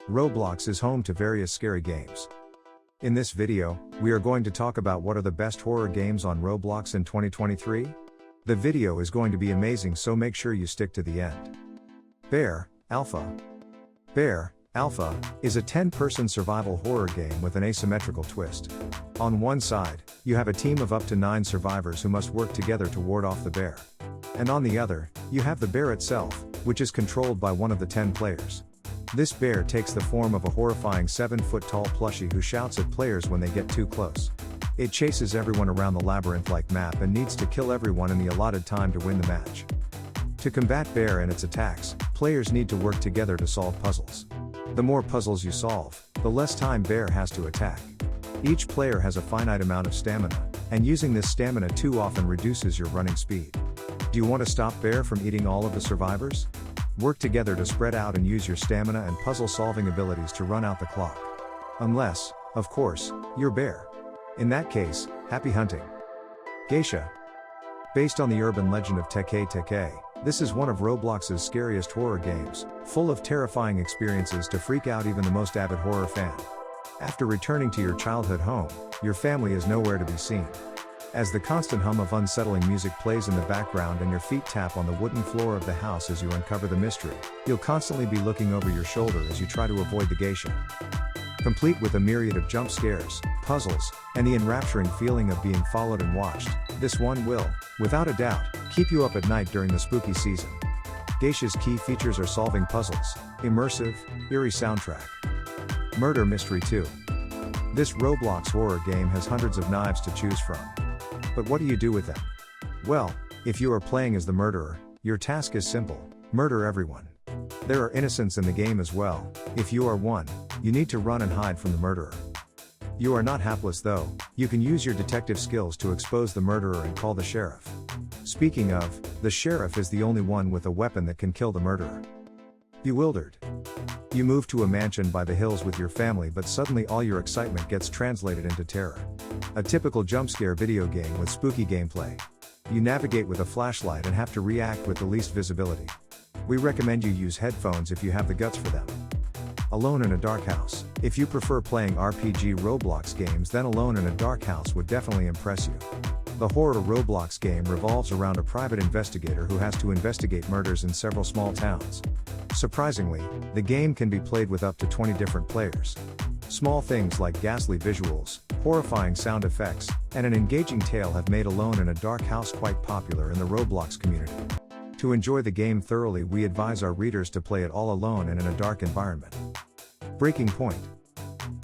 Roblox is home to various scary games. In this video, we are going to talk about what are the best horror games on Roblox in 2023. The video is going to be amazing, so make sure you stick to the end. Bear Alpha. Bear Alpha is a 10-person survival horror game with an asymmetrical twist. On one side, you have a team of up to 9 survivors who must work together to ward off the bear. And on the other, you have the bear itself, which is controlled by one of the 10 players. This bear takes the form of a horrifying 7-foot-tall plushie who shouts at players when they get too close. It chases everyone around the labyrinth-like map and needs to kill everyone in the allotted time to win the match. To combat bear and its attacks, players need to work together to solve puzzles. The more puzzles you solve, the less time bear has to attack. Each player has a finite amount of stamina, and using this stamina too often reduces your running speed. Do you want to stop bear from eating all of the survivors? Work together to spread out and use your stamina and puzzle-solving abilities to run out the clock. Unless, of course, you're bear. In that case, happy hunting. Geisha. Based on the urban legend of Teke Teke, this is one of Roblox's scariest horror games, full of terrifying experiences to freak out even the most avid horror fan. After returning to your childhood home, your family is nowhere to be seen. As the constant hum of unsettling music plays in the background and your feet tap on the wooden floor of the house as you uncover the mystery, you'll constantly be looking over your shoulder as you try to avoid the geisha. Complete with a myriad of jump scares, puzzles, and the enrapturing feeling of being followed and watched, this one will, without a doubt, keep you up at night during the spooky season. Geisha's key features are solving puzzles, immersive, eerie soundtrack. Murder Mystery 2. This Roblox horror game has hundreds of knives to choose from. But what do you do with them? Well, if you are playing as the murderer, your task is simple: murder everyone. There are innocents in the game as well. If you are one, you need to run and hide from the murderer. You are not hapless though. You can use your detective skills to expose the murderer and call the sheriff. Speaking of, the sheriff is the only one with a weapon that can kill the murderer. Bewildered. You move to a mansion by the hills with your family, but suddenly all your excitement gets translated into terror. A typical jump scare video game with spooky gameplay. You navigate with a flashlight and have to react with the least visibility. We recommend you use headphones if you have the guts for them. Alone in a Dark House. If you prefer playing RPG Roblox games, then Alone in a Dark House would definitely impress you. The horror Roblox game revolves around a private investigator who has to investigate murders in several small towns. Surprisingly, the game can be played with up to 20 different players. Small things like ghastly visuals, horrifying sound effects, and an engaging tale have made Alone in a Dark House quite popular in the Roblox community. To enjoy the game thoroughly, we advise our readers to play it all alone and in a dark environment. Breaking Point.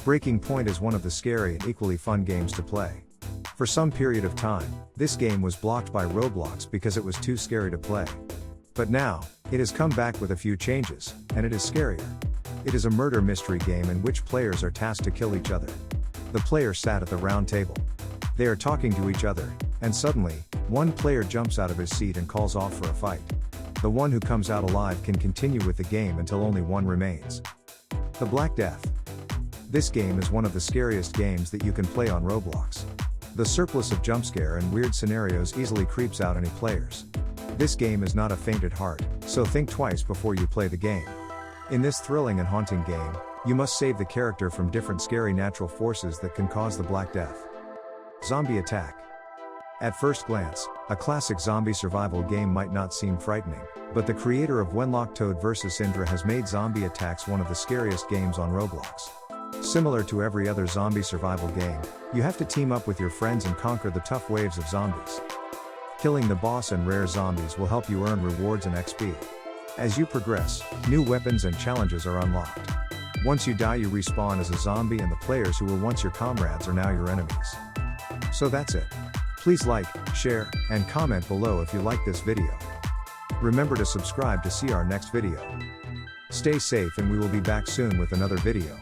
Breaking Point is one of the scary and equally fun games to play. For some period of time, this game was blocked by Roblox because it was too scary to play. But now, it has come back with a few changes, and it is scarier. It is a murder mystery game in which players are tasked to kill each other. The players sat at the round table. They are talking to each other, and suddenly, one player jumps out of his seat and calls off for a fight. The one who comes out alive can continue with the game until only one remains. The Black Death. This game is one of the scariest games that you can play on Roblox. The surplus of jump scare and weird scenarios easily creeps out any players. This game is not a faint at heart, so think twice before you play the game. In this thrilling and haunting game, you must save the character from different scary natural forces that can cause the Black Death. Zombie Attack. At first glance, a classic zombie survival game might not seem frightening, but the creator of Wenlock Toad vs Indra has made Zombie Attacks one of the scariest games on Roblox. Similar to every other zombie survival game, you have to team up with your friends and conquer the tough waves of zombies. Killing the boss and rare zombies will help you earn rewards and XP. As you progress, new weapons and challenges are unlocked. Once you die, you respawn as a zombie, and the players who were once your comrades are now your enemies. So that's it. Please like, share, and comment below if you like this video. Remember to subscribe to see our next video. Stay safe, and we will be back soon with another video.